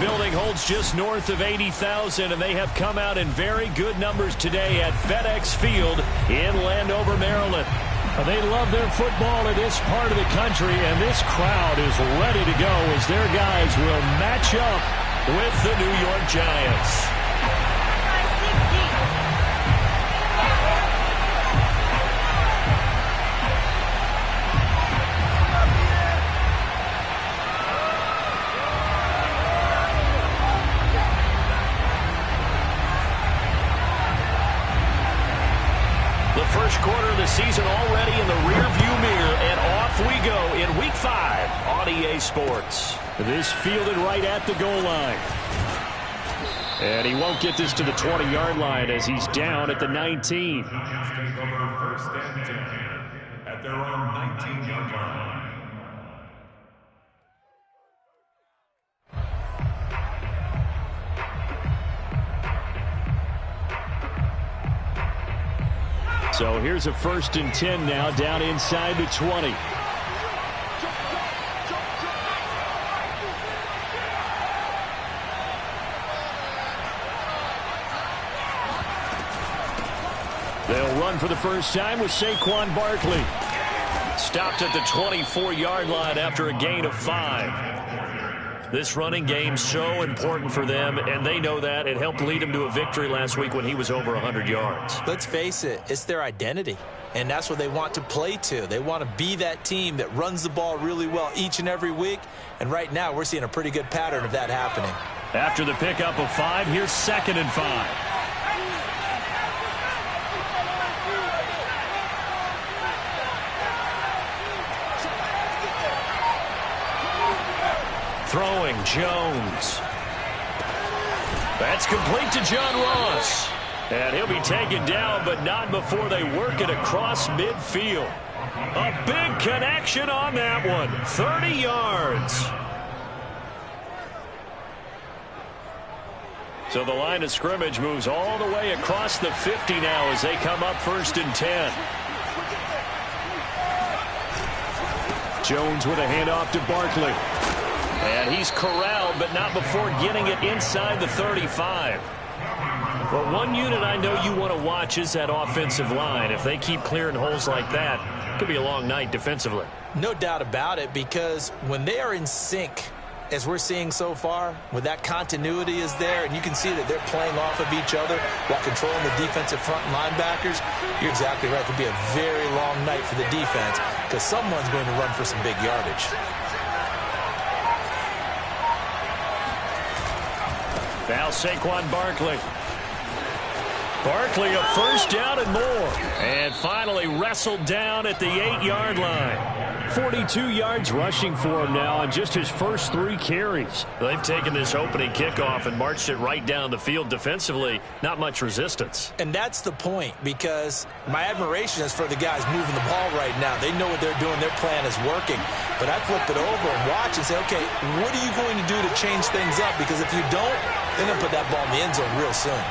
building holds just north of 80,000, and they have come out in very good numbers today at FedEx Field in Landover, Maryland. They love their football in this part of the country, and this crowd is ready to go as their guys will match up with the New York Giants. First quarter of the season already in the rearview mirror, and off we go in Week 5 on EA Sports. This fielded right at the goal line. And he won't get this to the 20-yard line as he's down at the 19. Take over first and 10 at their own 19-yard line. So here's a 1st and 10 now, down inside the 20. They'll run for the first time with Saquon Barkley. Stopped at the 24-yard line after a gain of 5. This running game so important for them, and they know that. It helped lead them to a victory last week when he was over 100 yards. Let's face it, it's their identity, and that's what they want to play to. They want to be that team that runs the ball really well each and every week, and right now we're seeing a pretty good pattern of that happening. After the pickup of 5, here's 2nd and 5. Throwing, Jones. That's complete to John Ross. And he'll be taken down, but not before they work it across midfield. A big connection on that one. 30 yards. So the line of scrimmage moves all the way across the 50 now as they come up 1st and 10. Jones with a handoff to Barkley. And he's corralled, but not before getting it inside the 35. Well, one unit I know you want to watch is that offensive line. If they keep clearing holes like that, it could be a long night defensively. No doubt about it, because when they are in sync, as we're seeing so far, when that continuity is there, and you can see that they're playing off of each other while controlling the defensive front linebackers, you're exactly right. It could be a very long night for the defense because someone's going to run for some big yardage. Now Saquon Barkley. Barkley a first down and more. And finally wrestled down at the 8-yard line. 42 yards rushing for him now on just his first 3 carries. They've taken this opening kickoff and marched it right down the field defensively. Not much resistance. And that's the point, because my admiration is for the guys moving the ball right now. They know what they're doing. Their plan is working. But I flip it over and watch and say, okay, what are you going to do to change things up? Because if you don't, they're going to put that ball in the end zone real soon.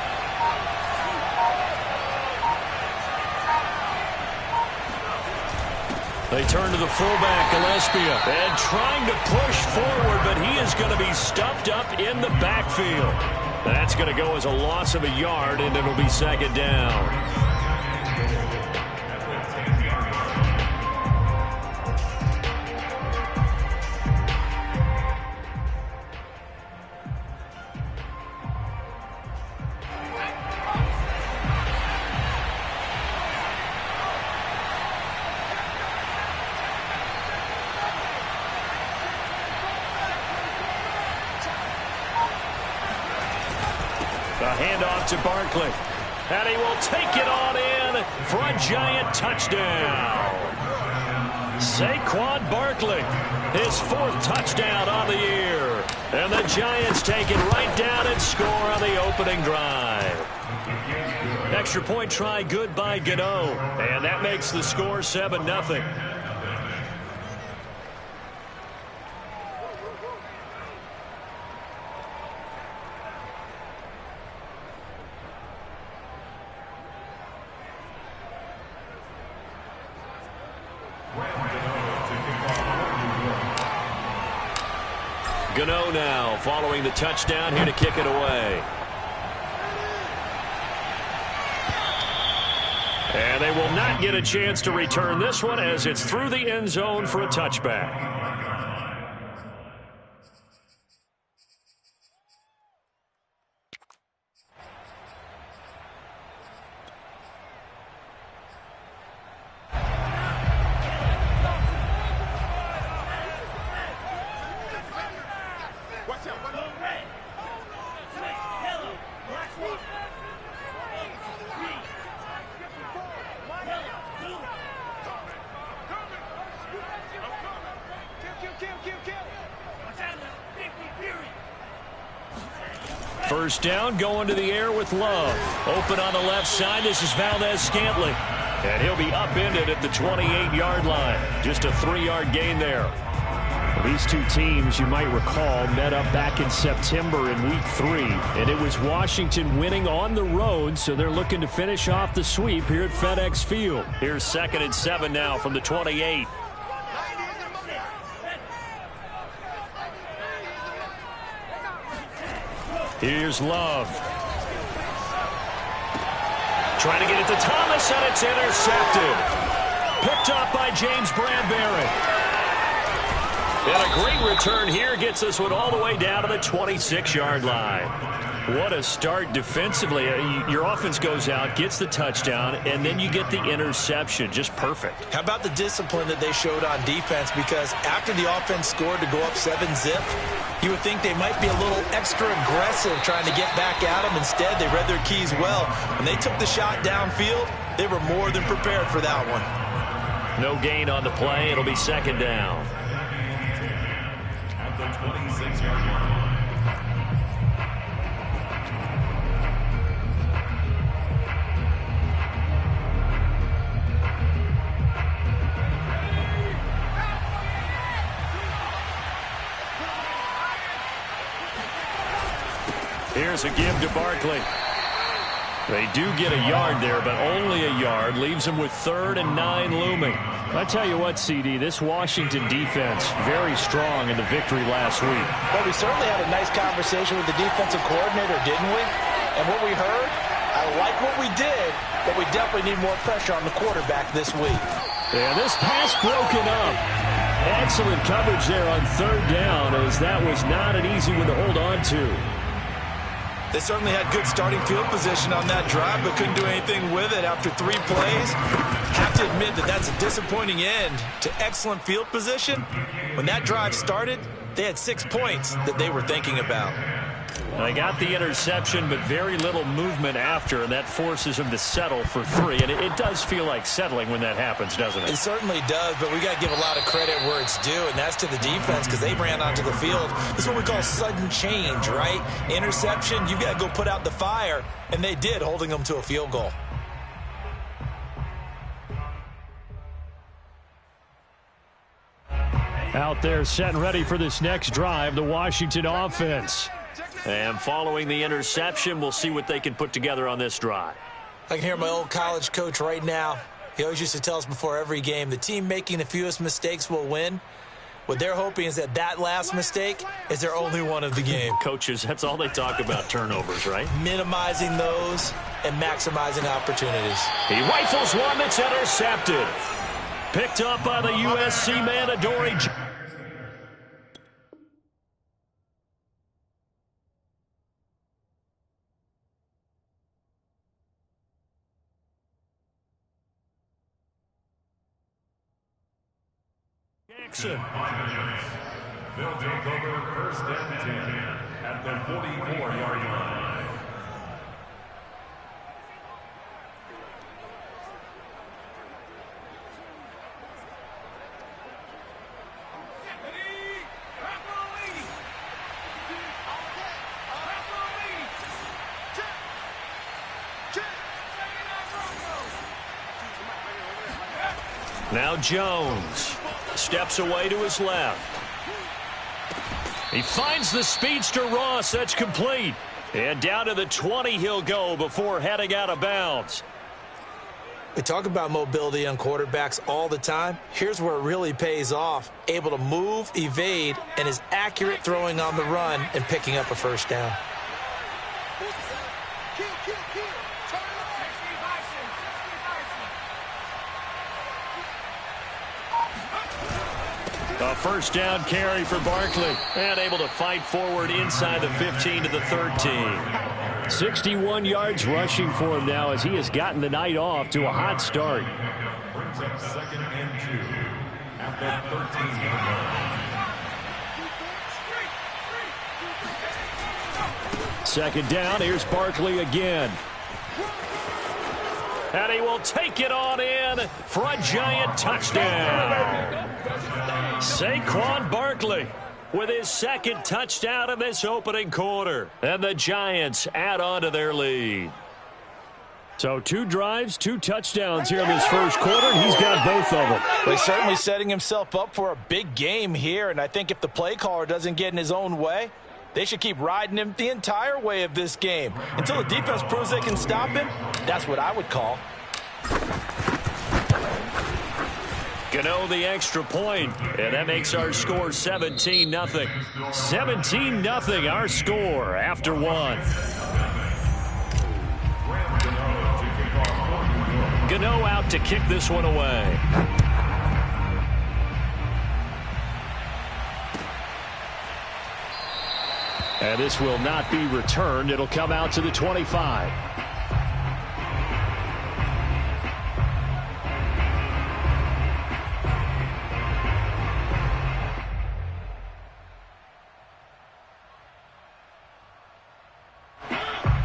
They turn to the fullback, Gillespie, and trying to push forward, but he is going to be stuffed up in the backfield. That's going to go as a loss of a yard, and it'll be 2nd down. The handoff to Barkley. And he will take it on in for a Giant touchdown. Saquon Barkley, his 4th touchdown on the year. And the Giants take it right down and score on the opening drive. Extra point try good by Gano. And that makes the score 7-0. Gano now following the touchdown here to kick it away. And they will not get a chance to return this one as it's through the end zone for a touchback. First down, going to the air with Love. Open on the left side. This is Valdez-Scantling. And he'll be upended at the 28-yard line. Just a 3-yard gain there. Well, these two teams, you might recall, met up back in September in Week 3. And it was Washington winning on the road, so they're looking to finish off the sweep here at FedEx Field. Here's 2nd and 7 now from the 28. Here's Love. Trying to get it to Thomas, and it's intercepted. Picked up by James Bradbury. And a great return here gets this one all the way down to the 26-yard line. What a start defensively. Your offense goes out, gets the touchdown, and then you get the interception. Just perfect. How about the discipline that they showed on defense? Because after the offense scored to go up 7-zip, you would think they might be a little extra aggressive trying to get back at them. Instead, they read their keys well. When they took the shot downfield, they were more than prepared for that one. No gain on the play. It'll be 2nd down. At the 26-yard line. Here's a give to Barkley. They do get a yard there, but only a yard. Leaves them with 3rd and 9 looming. I tell you what, CD, this Washington defense, very strong in the victory last week. Well, we certainly had a nice conversation with the defensive coordinator, didn't we? And what we heard, I like what we did, but we definitely need more pressure on the quarterback this week. Yeah, this pass broken up. Excellent coverage there on 3rd down, as that was not an easy one to hold on to. They certainly had good starting field position on that drive, but couldn't do anything with it after 3 plays. Have to admit that that's a disappointing end to excellent field position. When that drive started, they had 6 points that they were thinking about. They got the interception, but very little movement after, and that forces them to settle for 3. And it does feel like settling when that happens, doesn't it? It certainly does, but we got to give a lot of credit where it's due, and that's to the defense because they ran onto the field. This is what we call sudden change, right? Interception, you've got to go put out the fire, and they did, holding them to a field goal. Out there set and ready for this next drive, the Washington offense. And following the interception, we'll see what they can put together on this drive. I can hear my old college coach right now. He always used to tell us before every game, the team making the fewest mistakes will win. What they're hoping is that last mistake is their only one of the game. Coaches, that's all they talk about, turnovers, right? Minimizing those and maximizing opportunities. He rifles one that's intercepted. Picked up by the USC man, Adoree. Jackson. They'll take over 1st and 10 at the 44-yard line. Now Jones steps away to his left. He finds the speedster Ross. That's complete. And down to the 20 he'll go before heading out of bounds. We talk about mobility on quarterbacks all the time. Here's where it really pays off. Able to move, evade, and is accurate throwing on the run and picking up a first down. A first down carry for Barkley. And able to fight forward inside the 15 to the 13. 61 yards rushing for him now as he has gotten the night off to a hot start. Brings up 2nd and 2 at the 13-yard line. Second down, here's Barkley again. And he will take it on in for a giant touchdown. Saquon Barkley with his second touchdown in this opening quarter. And the Giants add on to their lead. So 2 drives, 2 touchdowns here in this first quarter, and he's got both of them. Well, he's certainly setting himself up for a big game here, and I think if the play caller doesn't get in his own way, they should keep riding him the entire way of this game. Until the defense proves they can stop him, that's what I would call. Gano the extra point, and that makes our score 17-0. 17-0 our score after 1. Gano out to kick this one away. And this will not be returned. It'll come out to the 25.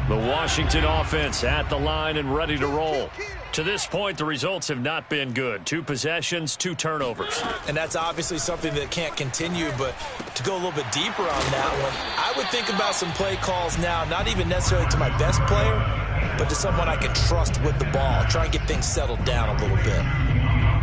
The Washington offense at the line and ready to roll. To this point, the results have not been good. 2 possessions, 2 turnovers. And that's obviously something that can't continue, but to go a little bit deeper on that one, I would think about some play calls now, not even necessarily to my best player, but to someone I can trust with the ball. Try and get things settled down a little bit.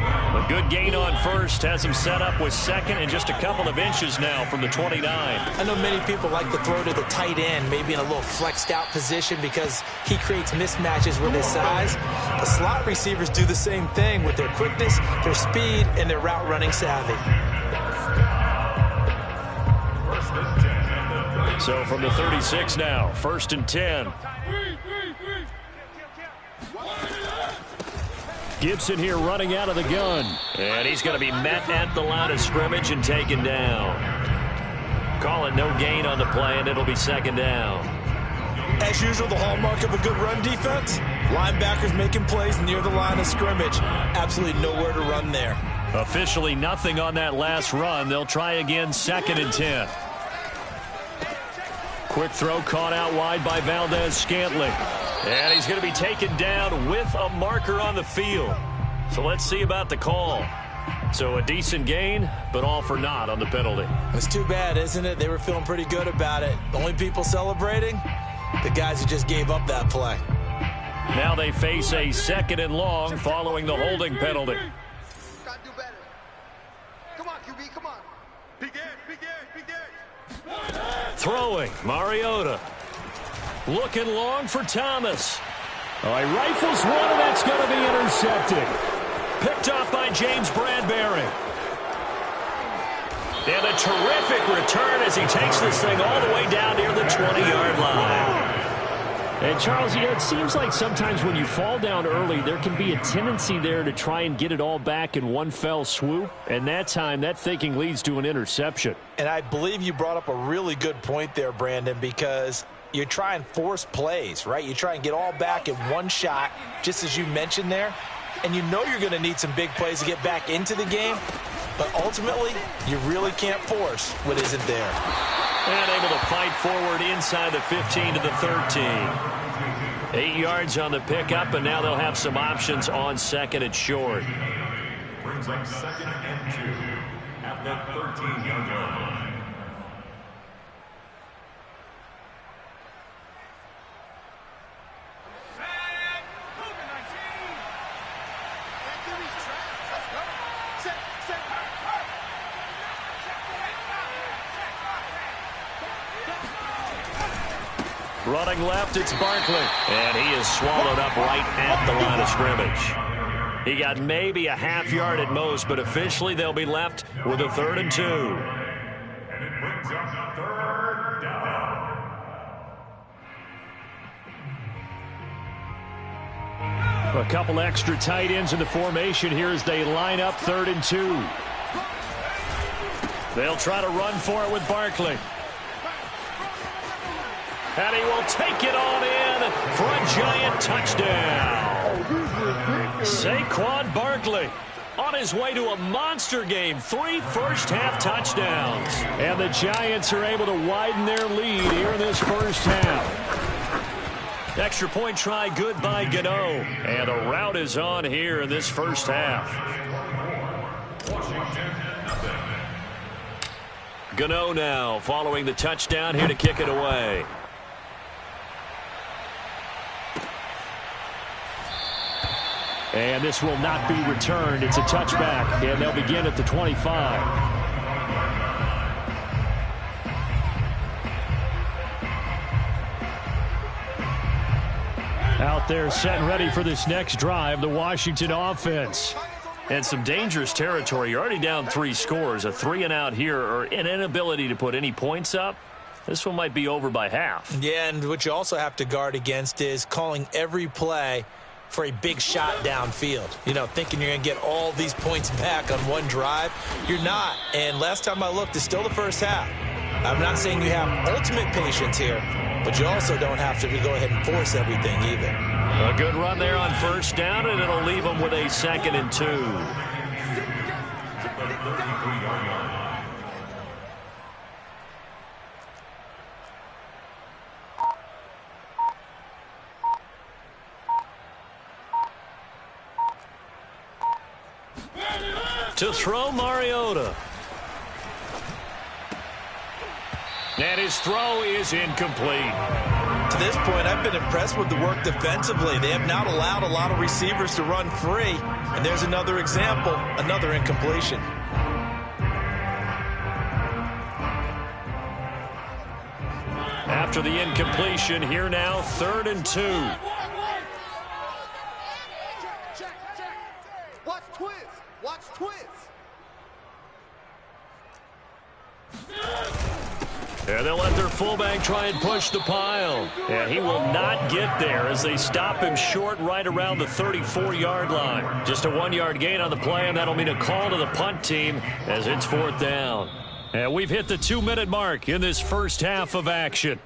A good gain on first has him set up with second and just a couple of inches now from the 29. I know many people like to throw to the tight end, maybe in a little flexed out position because he creates mismatches with his size. The slot receivers do the same thing with their quickness, their speed, and their route running savvy. So from the 36 now, 1st and 10. Gibson here running out of the gun. And he's going to be met at the line of scrimmage and taken down. Calling no gain on the play, and it'll be 2nd down. As usual, the hallmark of a good run defense, linebackers making plays near the line of scrimmage. Absolutely nowhere to run there. Officially nothing on that last run. They'll try again 2nd and 10. Quick throw caught out wide by Valdez-Scantling. And he's going to be taken down with a marker on the field. So let's see about the call. So a decent gain, but all for naught on the penalty. It's too bad, isn't it? They were feeling pretty good about it. The only people celebrating, the guys who just gave up that play. Now they face a 2nd and long following the holding penalty. Got to do better. Come on, QB, come on. Big game, big game, big game. Throwing, Mariota. Looking long for Thomas. All right, rifles one, and that's going to be intercepted. Picked off by James Bradbury. And a terrific return as he takes this thing all the way down near the 20-yard line. And, Charles, it seems like sometimes when you fall down early, there can be a tendency there to try and get it all back in one fell swoop. And that time, that thinking leads to an interception. And I believe you brought up a really good point there, Brandon, because you try and force plays, right? You try and get all back in one shot, just as you mentioned there. And you know you're going to need some big plays to get back into the game. But ultimately, you really can't force what isn't there. And able to fight forward inside the 15 to the 13. 8 yards on the pickup, and now they'll have some options on 2nd and short. Brings up 2nd and 2 at the 13-yard line. Running left, it's Barkley. And he is swallowed up right at the line of scrimmage. He got maybe a half yard at most, but officially they'll be left with a 3rd and 2. And it brings up 3rd down. A couple extra tight ends in the formation here as they line up 3rd and 2. They'll try to run for it with Barkley. And he will take it on in for a Giant touchdown. Saquon Barkley on his way to a monster game. 3 first-half touchdowns. And the Giants are able to widen their lead here in this first half. Extra point try good by Gano. And a rout is on here in this first half. Gano now following the touchdown here to kick it away. And this will not be returned. It's a touchback, and they'll begin at the 25. Out there set and ready for this next drive, the Washington offense. And some dangerous territory. You're already down 3 scores. A 3 and out here, or an inability to put any points up. This one might be over by half. Yeah, and what you also have to guard against is calling every play for a big shot downfield. You know, thinking you're going to get all these points back on one drive. You're not. And last time I looked, it's still the first half. I'm not saying you have ultimate patience here, but you also don't have to go ahead and force everything either. A good run there on first down, and it'll leave them with a 2nd and 2. To throw, Mariota. And his throw is incomplete. To this point, I've been impressed with the work defensively. They have not allowed a lot of receivers to run free. And there's another example, another incompletion. After the incompletion, here now, 3rd and 2. Watch twist. Watch twist. And they'll let their fullback try and push the pile. And he will not get there as they stop him short right around the 34-yard line. Just a 1-yard gain on the play, and that'll mean a call to the punt team as it's 4th down. And we've hit the 2-minute mark in this first half of action.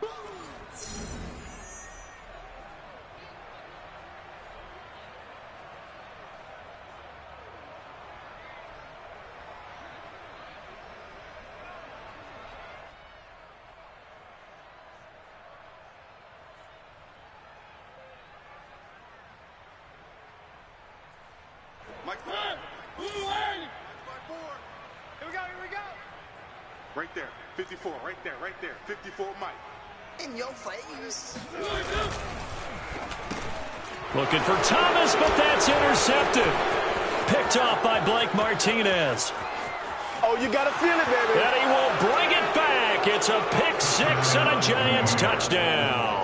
Right there, 54, right there, 54, Mike. In your face. Looking for Thomas, but that's intercepted. Picked off by Blake Martinez. Oh, you gotta feel it, baby. And he will bring it back. It's a pick 6 and a Giants touchdown.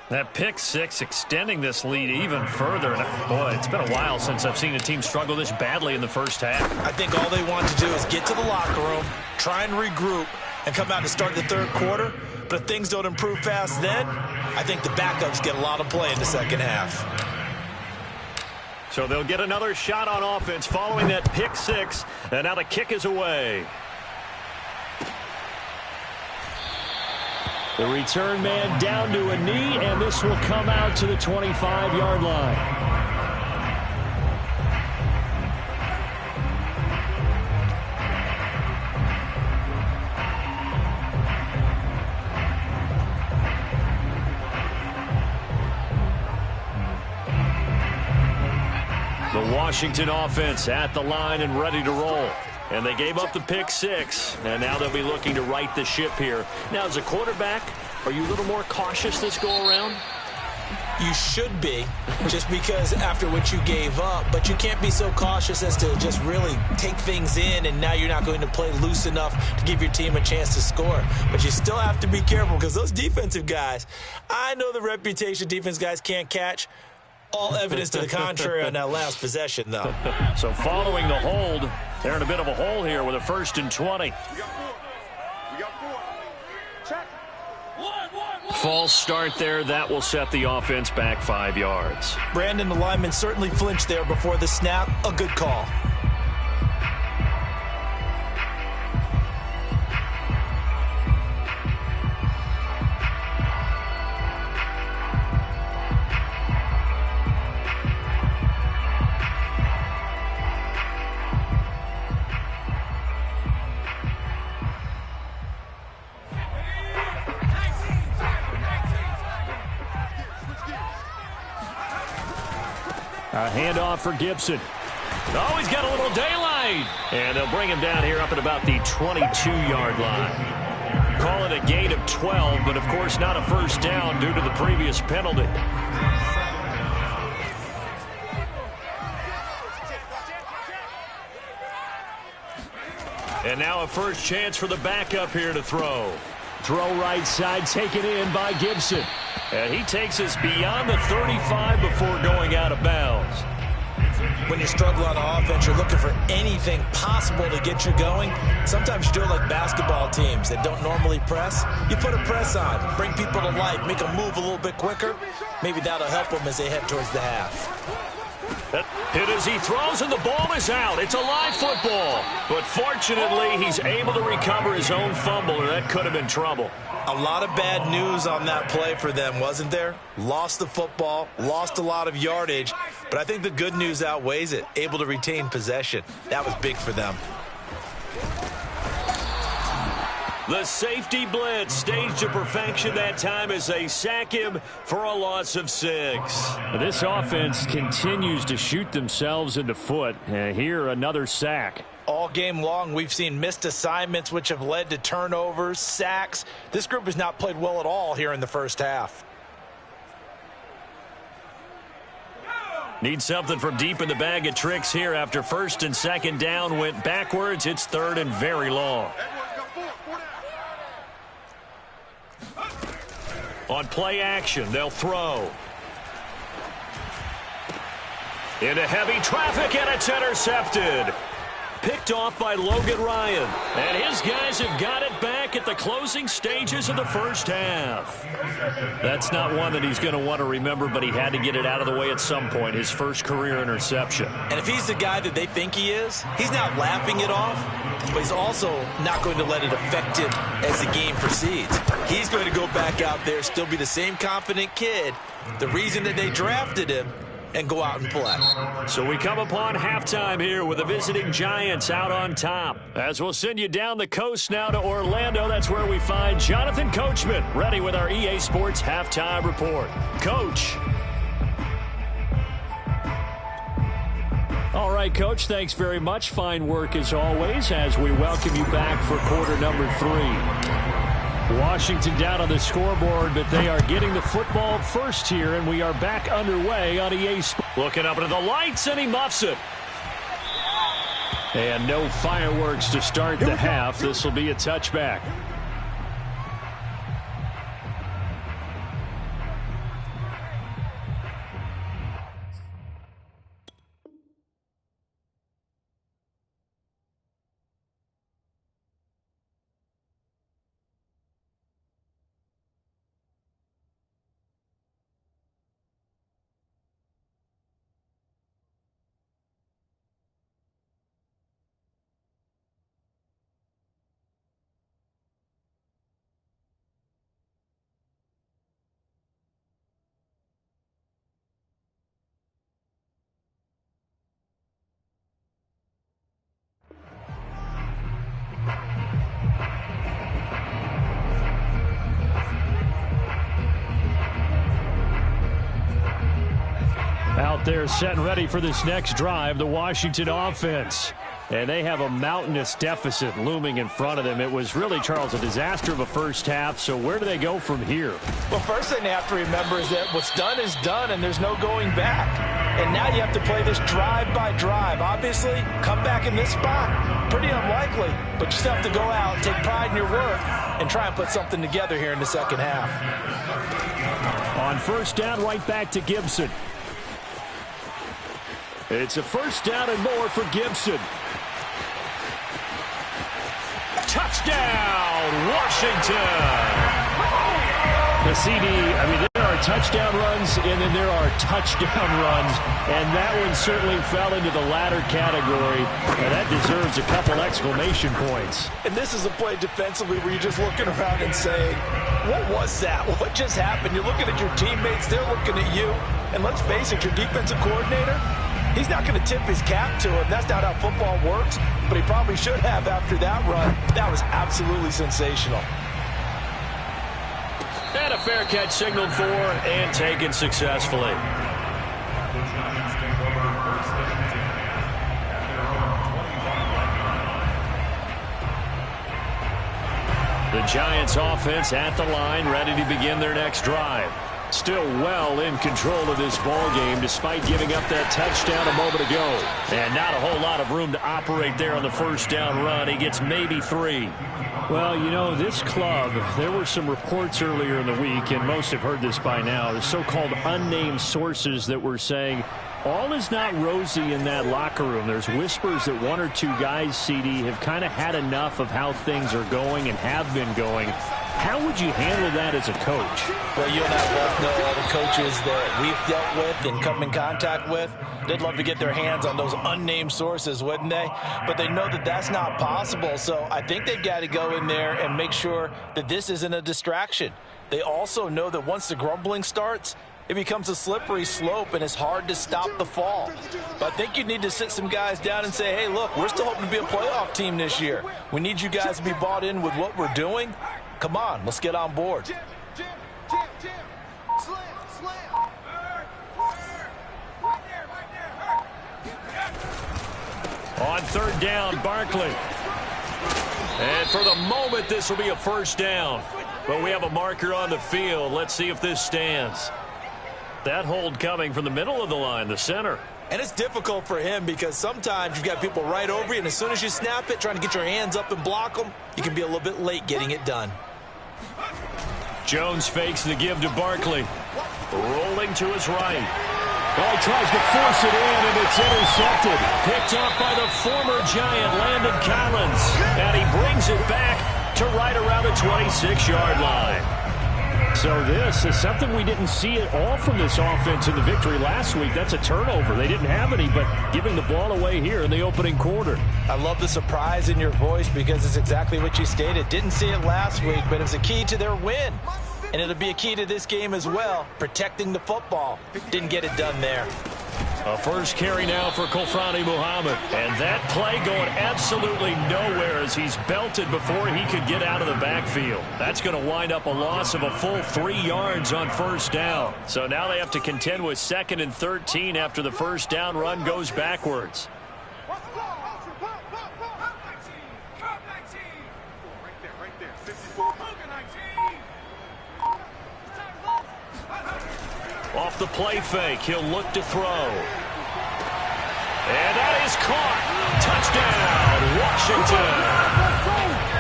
That pick 6 extending this lead even further. And boy, it's been a while since I've seen a team struggle this badly in the first half. I think all they want to do is get to the locker room, try and regroup, and come out to start the 3rd quarter. But if things don't improve fast then, I think the backups get a lot of play in the second half. So they'll get another shot on offense following that pick 6. And now the kick is away. The return man down to a knee, and this will come out to the 25-yard line. The Washington offense at the line and ready to roll. And they gave up the pick 6, and now they'll be looking to right the ship here. Now, as a quarterback, are you a little more cautious this go-around? You should be, just because after what you gave up, but you can't be so cautious as to just really take things in, and now you're not going to play loose enough to give your team a chance to score. But you still have to be careful because those defensive guys, I know the reputation defense guys can't catch, All evidence to the contrary on that last possession, though. So following the hold, they're in a bit of a hole here with a 1st and 20. We got 4. We got 4. Check. False start there. That will set the offense back 5 yards. Brandon, the lineman certainly flinched there before the snap. A good call. A handoff for Gibson. Oh, he's got a little daylight. And they'll bring him down here up at about the 22-yard line. Call it a gain of 12, but of course not a first down due to the previous penalty. And now a first chance for the backup here to throw. Throw right side, taken in by Gibson. And he takes us beyond the 35 before going out of bounds. When you struggle on offense, you're looking for anything possible to get you going. Sometimes you do it like basketball teams that don't normally press. You put a press on, bring people to life, make them move a little bit quicker. Maybe that'll help them as they head towards the half. That hit as he throws, and the ball is out. It's a live football. But fortunately, he's able to recover his own fumble, or that could have been trouble. A lot of bad news on that play for them, wasn't there? Lost the football, lost a lot of yardage, but I think the good news outweighs it. Able to retain possession. That was big for them. The safety blitz staged to perfection that time as they sack him for a loss of 6. This offense continues to shoot themselves in the foot. Here, another sack. All game long, we've seen missed assignments which have led to turnovers, sacks. This group has not played well at all here in the first half. Need something from deep in the bag of tricks here after 1st and 2nd down went backwards. It's 3rd and very long. On play action, they'll throw. Into heavy traffic, and it's intercepted. Picked off by Logan Ryan. And his guys have got it back at the closing stages of the first half. That's not one that he's going to want to remember, but he had to get it out of the way at some point, his first career interception. And if he's the guy that they think he is, he's not laughing it off, but he's also not going to let it affect him as the game proceeds. He's going to go back out there, still be the same confident kid, the reason that they drafted him, and go out and play. So we come upon halftime here with the visiting Giants out on top. As we'll send you down the coast now to Orlando, that's where we find Jonathan Coachman, ready with our EA Sports Halftime Report. Coach. All right, Coach, thanks very much. Fine work as always as we welcome you back for quarter number 3. Washington down on the scoreboard, but they are getting the football first here, and we are back underway on EA Sports. Looking up into the lights, and he muffs it. And no fireworks to start the half. This will be a touchback. Out there set and ready for this next drive, the Washington offense. And they have a mountainous deficit looming in front of them. It was really, Charles, a disaster of a first half. So where do they go from here? Well, first thing they have to remember is that what's done is done, and there's no going back. And now you have to play this drive by drive. Obviously, come back in this spot, pretty unlikely. But you still have to go out, take pride in your work, and try and put something together here in the second half. On first down, right back to Gibson. It's a first down and more for Gibson. Touchdown, Washington! The CD, there are touchdown runs, and then there are touchdown runs, and that one certainly fell into the latter category, and that deserves a couple exclamation points. And this is a play defensively where you're just looking around and saying, what was that? What just happened? You're looking at your teammates, they're looking at you, and let's face it, your defensive coordinator, he's not going to tip his cap to him. That's not how football works, but he probably should have after that run. That was absolutely sensational. And a fair catch signaled for and taken successfully. The Giants offense at the line, ready to begin their next drive. Still well in control of this ball game despite giving up that touchdown a moment ago. And not a whole lot of room to operate there on the first down run. He gets maybe 3. Well, you know, this club, there were some reports earlier in the week, and most have heard this by now, the so-called unnamed sources that were saying all is not rosy in that locker room. There's whispers that 1 or 2 guys, CD, have kind of had enough of how things are going and have been going. How would you handle that as a coach? Well, you and I both know all the coaches that we've dealt with and come in contact with. They'd love to get their hands on those unnamed sources, wouldn't they? But they know that that's not possible. So I think they've got to go in there and make sure that this isn't a distraction. They also know that once the grumbling starts, it becomes a slippery slope, and it's hard to stop the fall. But I think you need to sit some guys down and say, hey, look, we're still hoping to be a playoff team this year. We need you guys to be bought in with what we're doing. Come on, let's get on board. Jim. Slam. On third down, Barkley. And for the moment, this will be a first down. But we have a marker on the field. Let's see if this stands. That hold coming from the middle of the line, the center. And it's difficult for him because sometimes you've got people right over you, and as soon as you snap it, trying to get your hands up and block them, you can be a little bit late getting it done. Jones fakes the give to Barkley. Rolling to his right. Well, he tries to force it in, and it's intercepted. Picked up by the former Giant, Landon Collins. And he brings it back to right around the 26-yard line. So this is something we didn't see at all from this offense in the victory last week. That's a turnover. They didn't have any, but giving the ball away here in the opening quarter. I love the surprise in your voice because it's exactly what you stated. Didn't see it last week, but it was a key to their win. And it'll be a key to this game as well, protecting the football. Didn't get it done there. A first carry now for Kofrani Muhammad. And that play going absolutely nowhere as he's belted before he could get out of the backfield. That's going to wind up a loss of a full 3 yards on first down. So now they have to contend with 2nd and 13 after the first down run goes backwards. Off the play fake, he'll look to throw. And that is caught. Touchdown, Washington.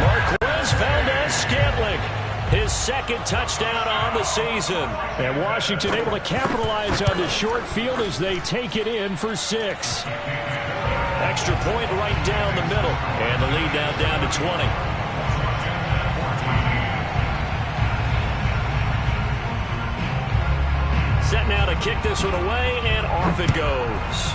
Marquez Valdez-Scantling, his 2nd touchdown on the season. And Washington able to capitalize on the short field as they take it in for 6. Extra point right down the middle. And the lead now down to 20. Set now to kick this one away, and off it goes.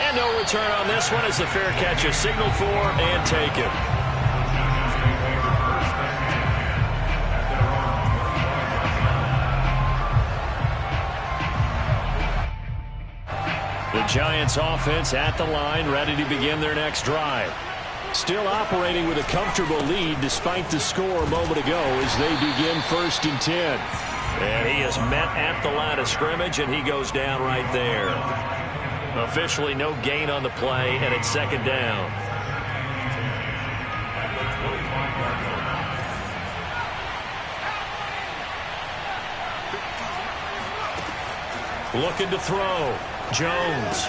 And no return on this one as the fair catch is signaled for and taken. The Giants offense at the line, ready to begin their next drive. Still operating with a comfortable lead despite the score a moment ago as they begin 1st and 10. And he is met at the line of scrimmage, and he goes down right there. Officially no gain on the play, and it's 2nd down. Looking to throw. Jones.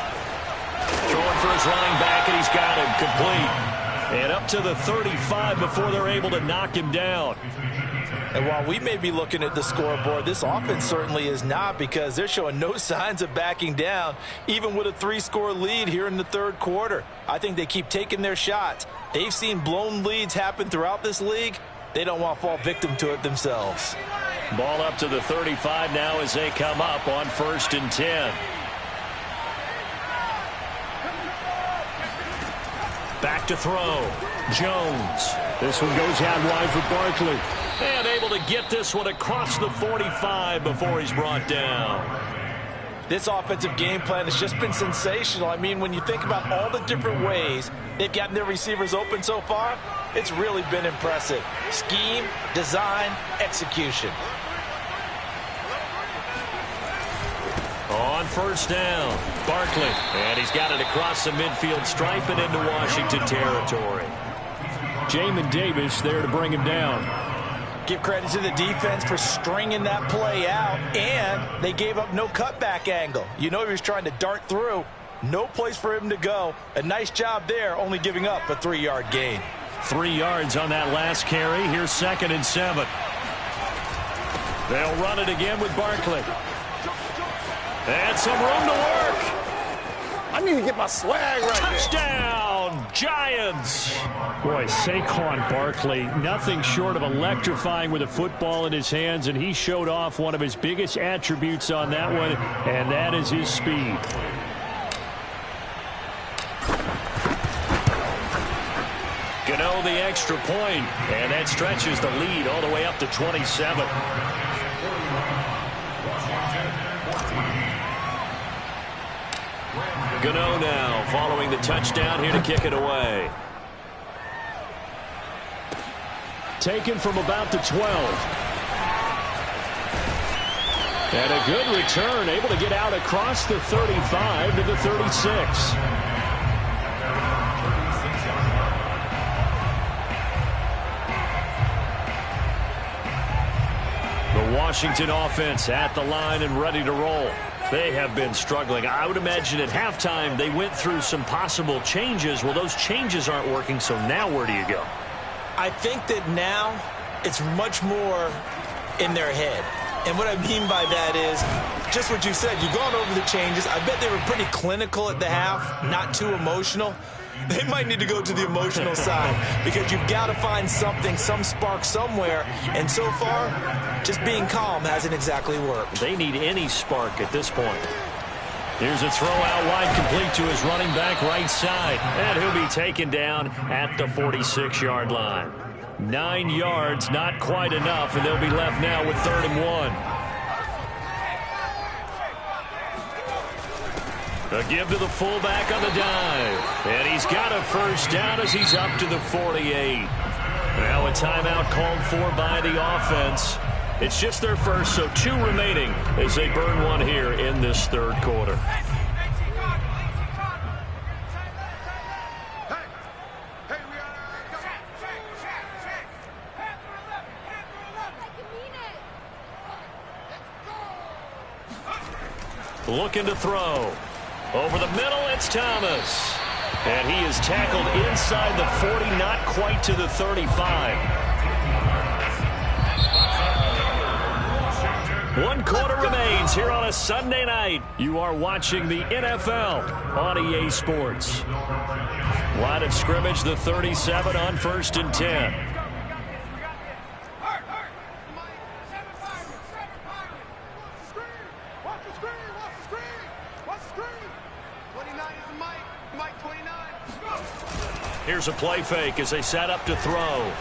Throwing for his running back, and he's got him complete. And up to the 35 before they're able to knock him down. And while we may be looking at the scoreboard, this offense certainly is not, because they're showing no signs of backing down, even with a 3-score lead here in the third quarter. I think they keep taking their shots. They've seen blown leads happen throughout this league. They don't want to fall victim to it themselves. Ball up to the 35 now as they come up on 1st and 10. Back to throw. Jones. This one goes out wide for Barkley. And able to get this one across the 45 before he's brought down. This offensive game plan has just been sensational. I mean, when you think about all the different ways they've gotten their receivers open so far, it's really been impressive. Scheme, design, execution. On 1st down, Barkley. And he's got it across the midfield stripe and into Washington territory. Jamin Davis there to bring him down. Give credit to the defense for stringing that play out, and they gave up no cutback angle. You know he was trying to dart through. No place for him to go. A nice job there, only giving up a 3-yard gain. 3 yards on that last carry. Here's 2nd and 7. They'll run it again with Barkley. And some room to work. I need to get my swag right there. Touchdown, Giants. Boy, Saquon Barkley, nothing short of electrifying with a football in his hands, and he showed off one of his biggest attributes on that one, and that is his speed. Gano the extra point, and that stretches the lead all the way up to 27. Gano now following the touchdown here to kick it away. Taken from about the 12. And a good return, able to get out across the 35 to the 36. The Washington offense at the line and ready to roll. They have been struggling. I would imagine at halftime they went through some possible changes. Well, those changes aren't working, so now where do you go? I think that now it's much more in their head. And what I mean by that is just what you said. You've gone over the changes. I bet they were pretty clinical at the half, not too emotional. They might need to go to the emotional side, because you've got to find something, some spark somewhere. And so far, just being calm hasn't exactly worked. They need any spark at this point. Here's a throw out wide, complete to his running back right side. And he'll be taken down at the 46-yard line. 9 yards, not quite enough, and they'll be left now with 3rd and 1. A give to the fullback on the dive. And he's got a first down as he's up to the 48. Now a timeout called for by the offense. It's just their first, so 2 remaining as they burn one here in this third quarter. Looking to throw. Over the middle, it's Thomas. And he is tackled inside the 40, not quite to the 35. 1 quarter remains here on a Sunday night. You are watching the NFL on EA Sports. Line of scrimmage, the 37 on 1st and 10. Here's a play fake as they set up to throw.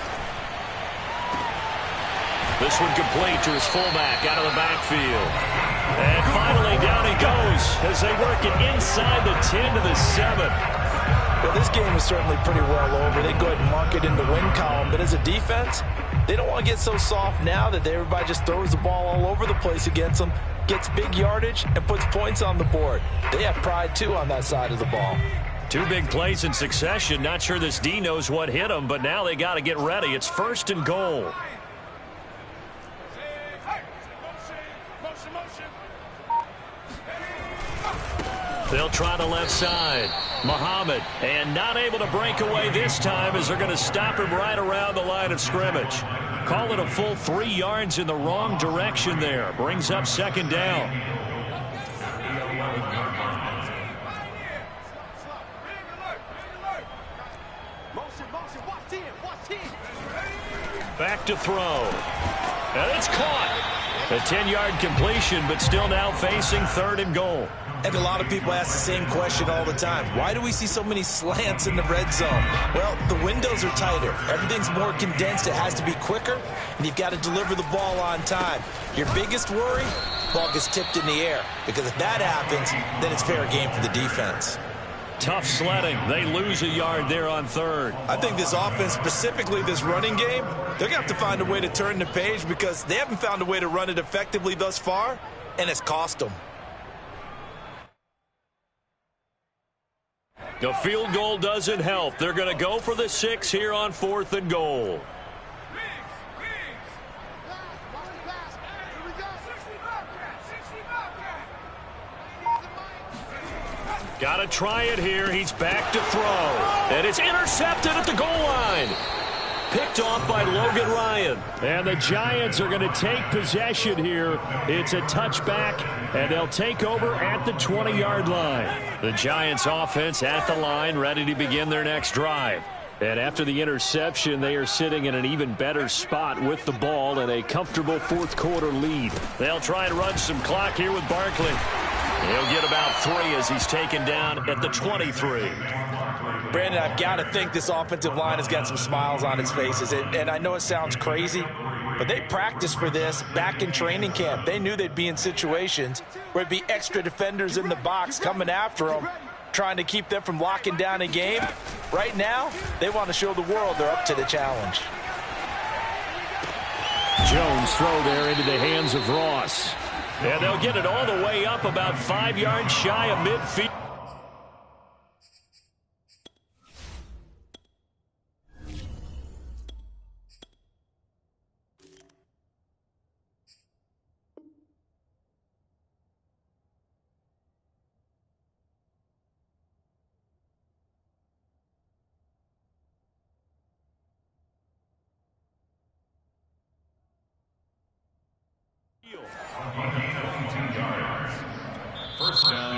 This one complete to his fullback out of the backfield. And finally down he goes as they work it inside the 10 to the 7. Well, this game is certainly pretty well over. They go ahead and mark it in the win column. But as a defense, they don't want to get so soft now that everybody just throws the ball all over the place against them, gets big yardage, and puts points on the board. They have pride, too, on that side of the ball. 2 big plays in succession. Not sure this D knows what hit him, but now they got to get ready. It's 1st and goal. They'll try the left side. Muhammad, and not able to break away this time as they're going to stop him right around the line of scrimmage. Call it a full 3 yards in the wrong direction there. Brings up second down. Back to throw. And it's caught. A 10-yard completion, but still now facing 3rd and goal. And a lot of people ask the same question all the time. Why do we see so many slants in the red zone? Well, the windows are tighter. Everything's more condensed. It has to be quicker, and you've got to deliver the ball on time. Your biggest worry, ball gets tipped in the air. Because if that happens, then it's fair game for the defense. Tough sledding. They lose a yard there on 3rd. I think this offense, specifically this running game, they're going to have to find a way to turn the page because they haven't found a way to run it effectively thus far, and it's cost them. The field goal doesn't help. They're going to go for the 6 here on 4th and goal. Got to try it here. He's back to throw. And it's intercepted at the goal line. Picked off by Logan Ryan. And the Giants are going to take possession here. It's a touchback, and they'll take over at the 20-yard line. The Giants offense at the line, ready to begin their next drive. And after the interception, they are sitting in an even better spot with the ball and a comfortable 4th quarter lead. They'll try and run some clock here with Barkley. He'll get about 3 as he's taken down at the 23. Brandon, I've got to think this offensive line has got some smiles on its faces. And I know it sounds crazy, but they practiced for this back in training camp. They knew they'd be in situations where it'd be extra defenders in the box coming after them, trying to keep them from locking down a game. Right now, they want to show the world they're up to the challenge. Jones throw there into the hands of Ross. And they'll get it all the way up about 5 yards shy of midfield.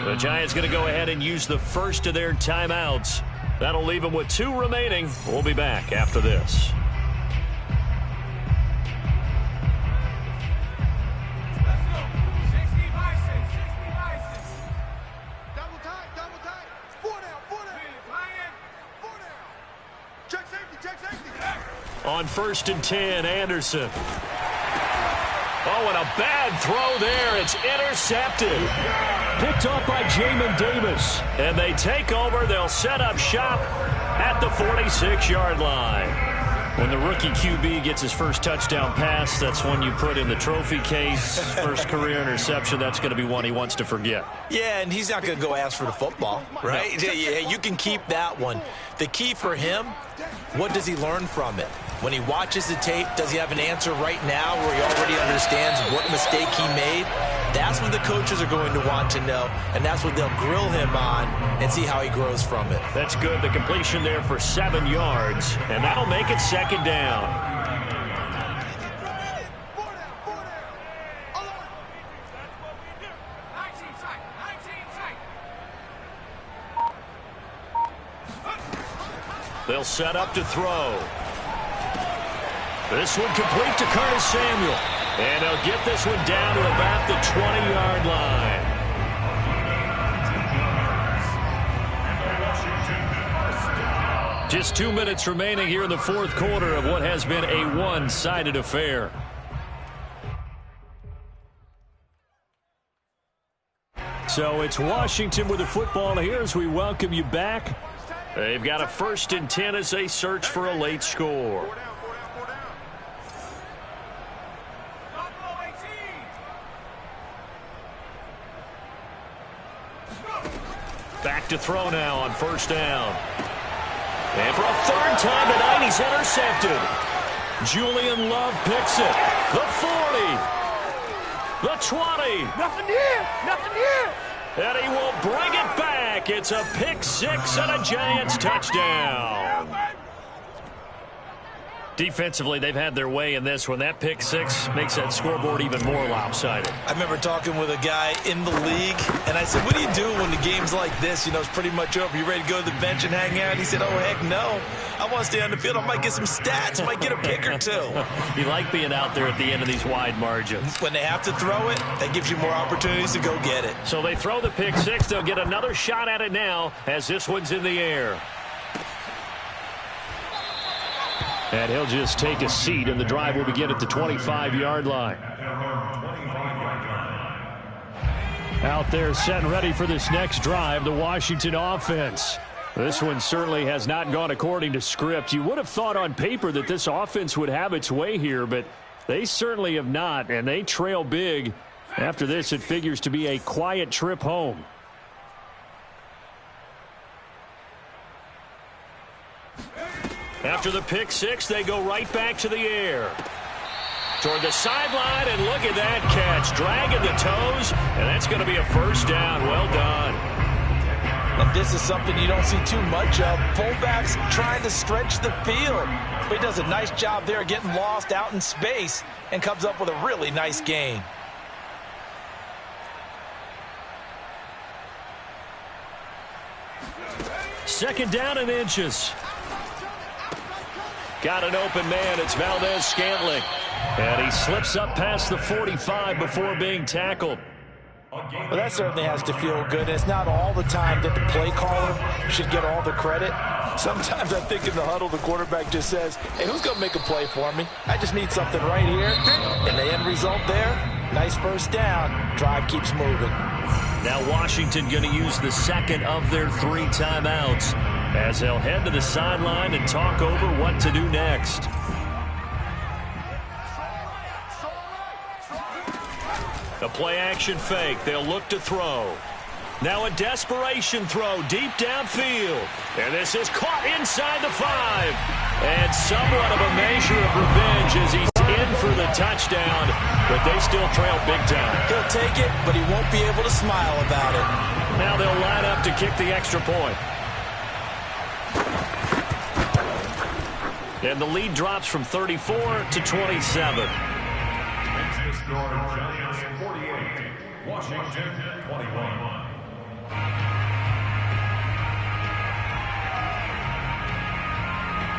The Giants going to go ahead and use the first of their timeouts. That'll leave them with 2 remaining. We'll be back after this. Double tight. 4 down. Check safety. On 1st and 10, Anderson. Oh, and a bad throw there. It's intercepted. Picked off by Jamin Davis. And they take over. They'll set up shop at the 46-yard line. When the rookie QB gets his first touchdown pass, that's one you put in the trophy case. First career interception, that's going to be one he wants to forget. Yeah, and he's not going to go ask for the football, right? Yeah, you can keep that one. The key for him, what does he learn from it? When he watches the tape, does he have an answer right now where he already understands what mistake he made? That's what the coaches are going to want to know, and that's what they'll grill him on and see how he grows from it. That's good. The completion there for 7 yards, and that'll make it second down. They'll set up to throw. This one complete to Curtis Samuel. And they'll get this one down to about the 20-yard line. Just 2 minutes remaining here in the 4th quarter of what has been a one-sided affair. So it's Washington with the football here as we welcome you back. They've got a 1st and 10 as they search for a late score. Back to throw now on 1st down. And for a 3rd time tonight, he's intercepted. Julian Love picks it. The 40. The 20. Nothing here. And he will bring it back. It's a pick six and a Giants touchdown. Defensively, they've had their way in this one. That pick six makes that scoreboard even more lopsided. I remember talking with a guy in the league, and I said, what do you do when the game's like this? You know, it's pretty much over. You ready to go to the bench and hang out? He said, oh, heck no. I want to stay on the field. I might get some stats. Might get a pick or two. You like being out there at the end of these wide margins. When they have to throw it, that gives you more opportunities to go get it. So they throw the pick six. They'll get another shot at it now as this one's in the air. And he'll just take a seat, and the drive will begin at the 25-yard line. Out there set and ready for this next drive, the Washington offense. This one certainly has not gone according to script. You would have thought on paper that this offense would have its way here, but they certainly have not, and they trail big. After this, it figures to be a quiet trip home. After the pick six, they go right back to the air. Toward the sideline, and look at that catch. Dragging the toes, and that's going to be a first down. Well done. And this is something you don't see too much of. Fullbacks trying to stretch the field. But he does a nice job there getting lost out in space and comes up with a really nice gain. Second down and inches. Got an open man. It's Valdez-Scantling. And he slips up past the 45 before being tackled. Well, that certainly has to feel good. It's not all the time that the play caller should get all the credit. Sometimes I think in the huddle, the quarterback just says, hey, who's going to make a play for me? I just need something right here. And the end result there, nice first down. Drive keeps moving. Now Washington going to use the second of their 3 timeouts as they'll head to the sideline and talk over what to do next. A play-action fake. They'll look to throw. Now a desperation throw deep downfield. And this is caught inside the 5. And somewhat of a measure of revenge as he's in for the touchdown. But they still trail big time. He'll take it, but he won't be able to smile about it. Now they'll line up to kick the extra point. And the lead drops from 34 to 27. Giants 48, Washington 21.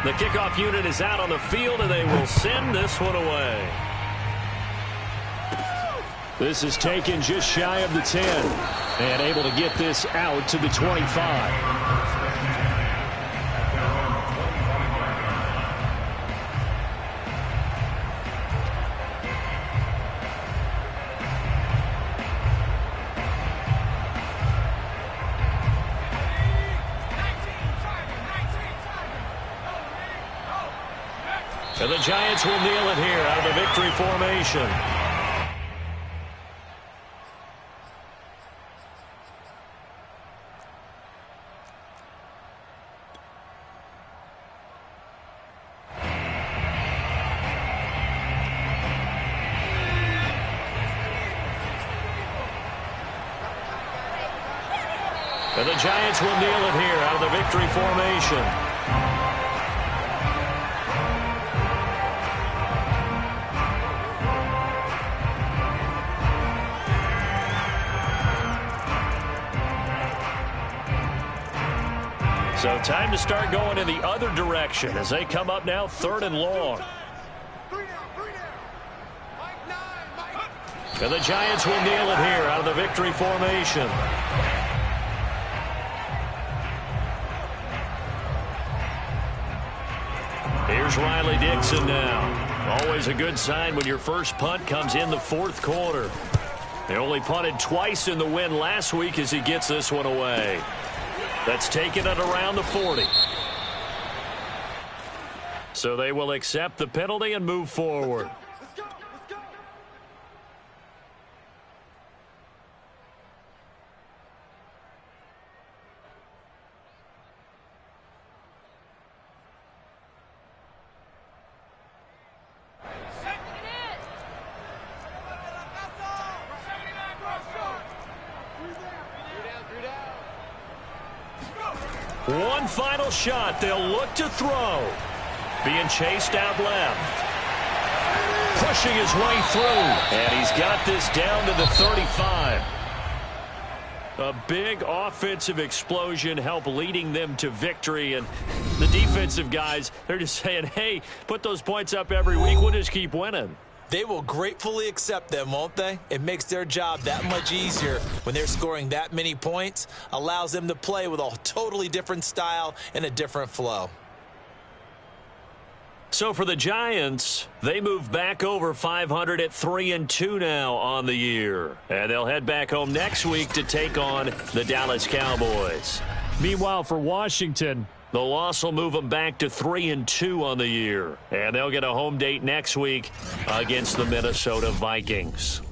The kickoff unit is out on the field, and they will send this one away. This is taken just shy of the 10, and able to get this out to the 25. And the Giants will kneel it here out of the victory formation. And the Giants will kneel it here out of the victory formation. So time to start going in the other direction as they come up now 3rd and long. And the Giants will kneel it here out of the victory formation. Here's Riley Dixon now. Always a good sign when your first punt comes in the 4th quarter. They only punted twice in the win last week as he gets this one away. That's taken at around the 40. So they will accept the penalty and move forward. One final shot. They'll look to throw. Being chased out left. Pushing his way through. And he's got this down to the 35. A big offensive explosion helped leading them to victory. And the defensive guys, they're just saying, hey, put those points up every week. We'll just keep winning. They will gratefully accept them, won't they? It makes their job that much easier when they're scoring that many points. Allows them to play with a totally different style and a different flow. So for the Giants, they move back over 500 at 3-2 now on the year. And they'll head back home next week to take on the Dallas Cowboys. Meanwhile, for Washington, the loss will move them back to 3-2 on the year. And they'll get a home date next week against the Minnesota Vikings.